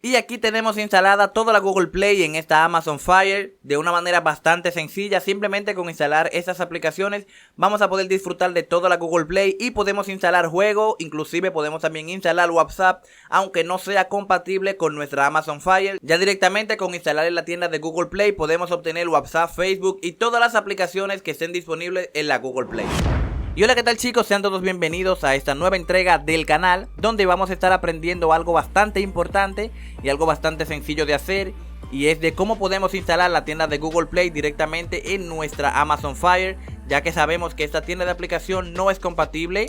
Y aquí tenemos instalada toda la Google Play en esta Amazon Fire de una manera bastante sencilla. Simplemente con instalar estas aplicaciones vamos a poder disfrutar de toda la Google Play y podemos instalar juegos, inclusive podemos también instalar WhatsApp, aunque no sea compatible con nuestra Amazon Fire. Ya directamente con instalar en la tienda de Google Play podemos obtener WhatsApp, Facebook y todas las aplicaciones que estén disponibles en la Google Play. Y hola, ¿qué tal chicos? Sean todos bienvenidos a esta nueva entrega del canal, donde vamos a estar aprendiendo algo bastante importante y algo bastante sencillo de hacer, y es de cómo podemos instalar la tienda de Google Play directamente en nuestra Amazon Fire, ya que sabemos que esta tienda de aplicación no es compatible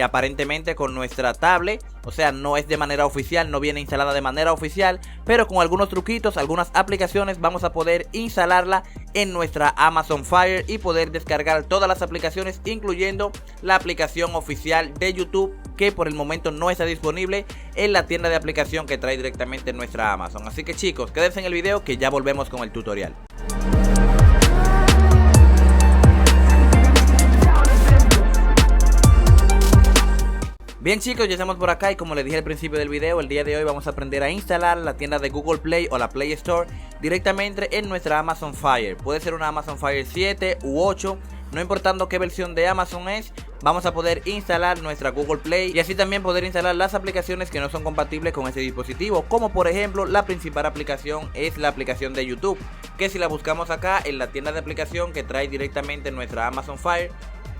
aparentemente con nuestra tablet, o sea, no es de manera oficial, no viene instalada de manera oficial, pero con algunos truquitos, algunas aplicaciones vamos a poder instalarla en nuestra Amazon Fire y poder descargar todas las aplicaciones, incluyendo la aplicación oficial de YouTube, que por el momento no está disponible en la tienda de aplicación que trae directamente nuestra Amazon. Así que chicos, quédense en el video que ya volvemos con el tutorial. Bien chicos, ya estamos por acá y como les dije al principio del video, el día de hoy vamos a aprender a instalar la tienda de Google Play o la Play Store directamente en nuestra Amazon Fire. Puede ser una Amazon Fire 7 u 8, no importando qué versión de Amazon es, vamos a poder instalar nuestra Google Play y así también poder instalar las aplicaciones que no son compatibles con ese dispositivo, como por ejemplo la principal aplicación es la aplicación de YouTube, que si la buscamos acá en la tienda de aplicación que trae directamente nuestra Amazon Fire,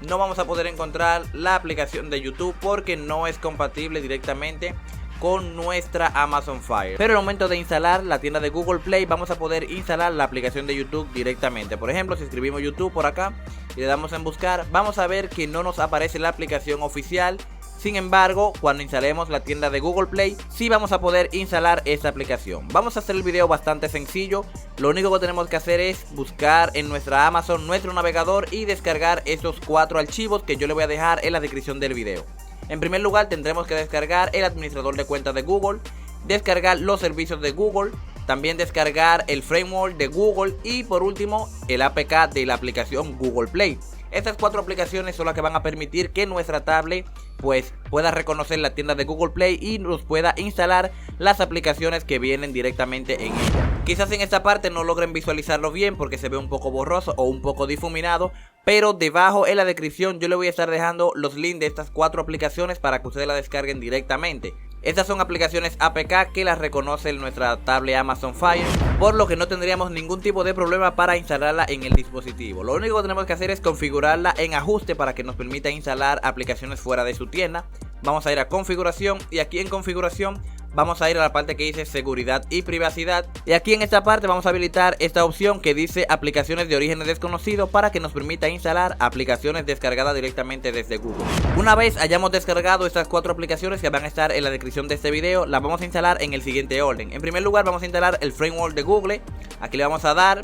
no vamos a poder encontrar la aplicación de YouTube porque no es compatible directamente con nuestra Amazon Fire. Pero al momento de instalar la tienda de Google Play vamos a poder instalar la aplicación de YouTube directamente. Por ejemplo, si escribimos YouTube por acá y le damos en buscar, vamos a ver que no nos aparece la aplicación oficial. Sin embargo, cuando instalemos la tienda de Google Play, sí vamos a poder instalar esta aplicación. Vamos a hacer el video bastante sencillo. Lo único que tenemos que hacer es buscar en nuestra Amazon nuestro navegador y descargar estos 4 archivos que yo le voy a dejar en la descripción del video. En primer lugar, tendremos que descargar el administrador de cuentas de Google, descargar los servicios de Google, también descargar el framework de Google y por último el APK de la aplicación Google Play. Estas 4 aplicaciones son las que van a permitir que nuestra tablet pues pueda reconocer la tienda de Google Play y nos pueda instalar las aplicaciones que vienen directamente en ella. Quizás en esta parte no logren visualizarlo bien porque se ve un poco borroso o un poco difuminado, pero debajo en la descripción yo le voy a estar dejando los links de estas 4 aplicaciones para que ustedes la descarguen directamente. Estas son aplicaciones APK que las reconoce en nuestra tablet Amazon Fire, por lo que no tendríamos ningún tipo de problema para instalarla en el dispositivo. Lo único que tenemos que hacer es configurarla en ajuste para que nos permita instalar aplicaciones fuera de su tienda. Vamos a ir a configuración y aquí en configuración vamos a ir a la parte que dice seguridad y privacidad, y aquí en esta parte vamos a habilitar esta opción que dice aplicaciones de origen desconocido para que nos permita instalar aplicaciones descargadas directamente desde Google. Una vez hayamos descargado estas 4 aplicaciones que van a estar en la descripción de este video, las vamos a instalar en el siguiente orden. En primer lugar vamos a instalar el framework de Google. Aquí le vamos a dar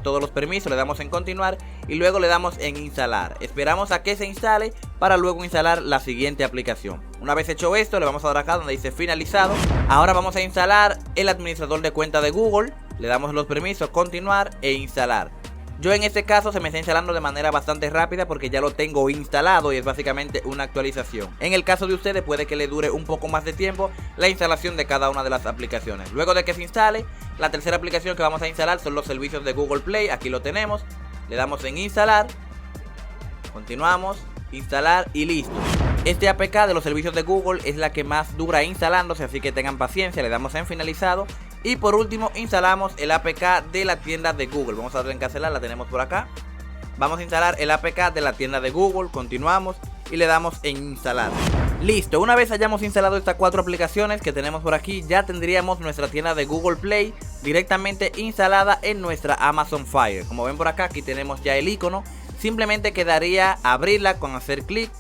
todos los permisos, le damos en continuar y luego le damos en instalar. Esperamos a que se instale para luego instalar la siguiente aplicación. Una vez hecho esto, le vamos a dar acá donde dice finalizado. Ahora vamos a instalar el administrador de cuenta de Google. Le damos los permisos, continuar e instalar. Yo en este caso se me está instalando de manera bastante rápida porque ya lo tengo instalado y es básicamente una actualización. En el caso de ustedes puede que le dure un poco más de tiempo la instalación de cada una de las aplicaciones. Luego de que se instale, la tercera aplicación que vamos a instalar son los servicios de Google Play. Aquí lo tenemos. Le damos en instalar. Continuamos. Instalar y listo. Este APK de los servicios de Google es la que más dura instalándose, así que tengan paciencia. Le damos en finalizado y por último instalamos el APK de la tienda de Google. Vamos a darle en cancelar, la tenemos por acá. Vamos a instalar el APK de la tienda de Google, continuamos y le damos en instalar. Listo, una vez hayamos instalado estas 4 aplicaciones que tenemos por aquí, ya tendríamos nuestra tienda de Google Play directamente instalada en nuestra Amazon Fire. Como ven por acá, aquí tenemos ya el icono. Simplemente quedaría abrirla con hacer clic.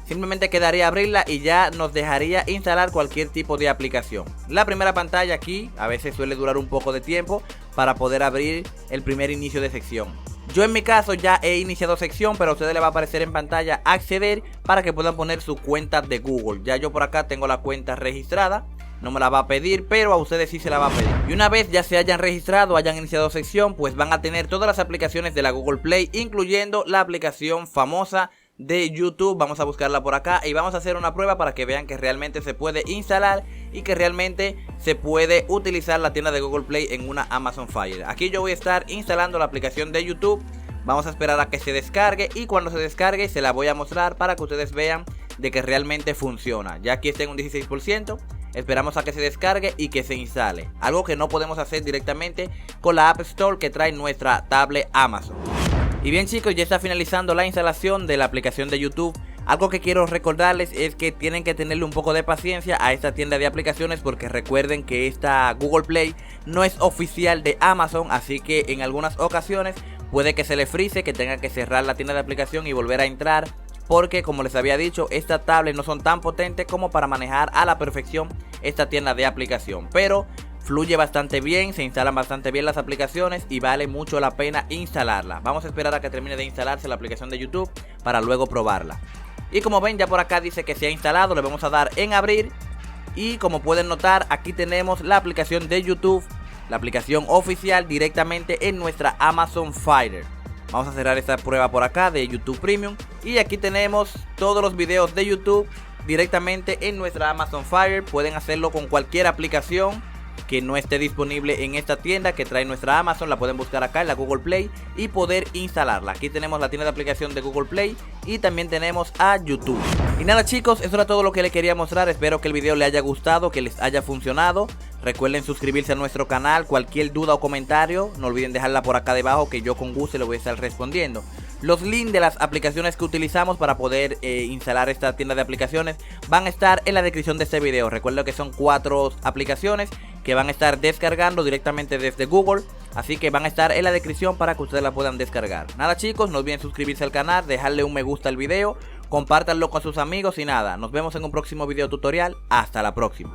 Simplemente quedaría abrirla y ya nos dejaría instalar cualquier tipo de aplicación. La primera pantalla aquí a veces suele durar un poco de tiempo para poder abrir el primer inicio de sección. Yo en mi caso ya he iniciado sección, pero a ustedes les va a aparecer en pantalla acceder para que puedan poner su cuenta de Google. Ya yo por acá tengo la cuenta registrada. No me la va a pedir, pero a ustedes sí se la va a pedir. Y una vez ya se hayan registrado, hayan iniciado sección, pues van a tener todas las aplicaciones de la Google Play, incluyendo la aplicación famosa de YouTube. Vamos a buscarla por acá y vamos a hacer una prueba para que vean que realmente se puede instalar y que realmente se puede utilizar la tienda de Google Play en una Amazon Fire. Aquí yo voy a estar instalando la aplicación de YouTube. Vamos a esperar a que se descargue y cuando se descargue se la voy a mostrar para que ustedes vean de que realmente funciona. Ya aquí está en un 16%. Esperamos a que se descargue y que se instale. Algo que no podemos hacer directamente con la App Store que trae nuestra tablet Amazon. Y bien chicos, ya está finalizando la instalación de la aplicación de YouTube. Algo que quiero recordarles es que tienen que tenerle un poco de paciencia a esta tienda de aplicaciones, porque recuerden que esta Google Play no es oficial de Amazon, así que en algunas ocasiones puede que se le frise, que tenga que cerrar la tienda de aplicación y volver a entrar, porque como les había dicho, estas tablets no son tan potentes como para manejar a la perfección esta tienda de aplicación, pero fluye bastante bien, se instalan bastante bien las aplicaciones y vale mucho la pena instalarla. Vamos a esperar a que termine de instalarse la aplicación de YouTube para luego probarla. Y como ven, ya por acá dice que se ha instalado, le vamos a dar en abrir y como pueden notar, aquí tenemos la aplicación de YouTube, la aplicación oficial directamente en nuestra Amazon Fire. Vamos a cerrar esta prueba por acá de YouTube Premium y aquí tenemos todos los videos de YouTube directamente en nuestra Amazon Fire. Pueden hacerlo con cualquier aplicación que no esté disponible en esta tienda que trae nuestra Amazon. La pueden buscar acá en la Google Play y poder instalarla. Aquí tenemos la tienda de aplicación de Google Play y también tenemos a YouTube. Y nada chicos, eso era todo lo que les quería mostrar. Espero que el video les haya gustado, que les haya funcionado. Recuerden suscribirse a nuestro canal. Cualquier duda o comentario no olviden dejarla por acá debajo, que yo con gusto les voy a estar respondiendo. Los links de las aplicaciones que utilizamos para poder instalar esta tienda de aplicaciones van a estar en la descripción de este video. Recuerden que son 4 aplicaciones que van a estar descargando directamente desde Google, así que van a estar en la descripción para que ustedes la puedan descargar. Nada chicos, no olviden suscribirse al canal, dejarle un me gusta al video, compártanlo con sus amigos y nada, nos vemos en un próximo video tutorial. Hasta la próxima.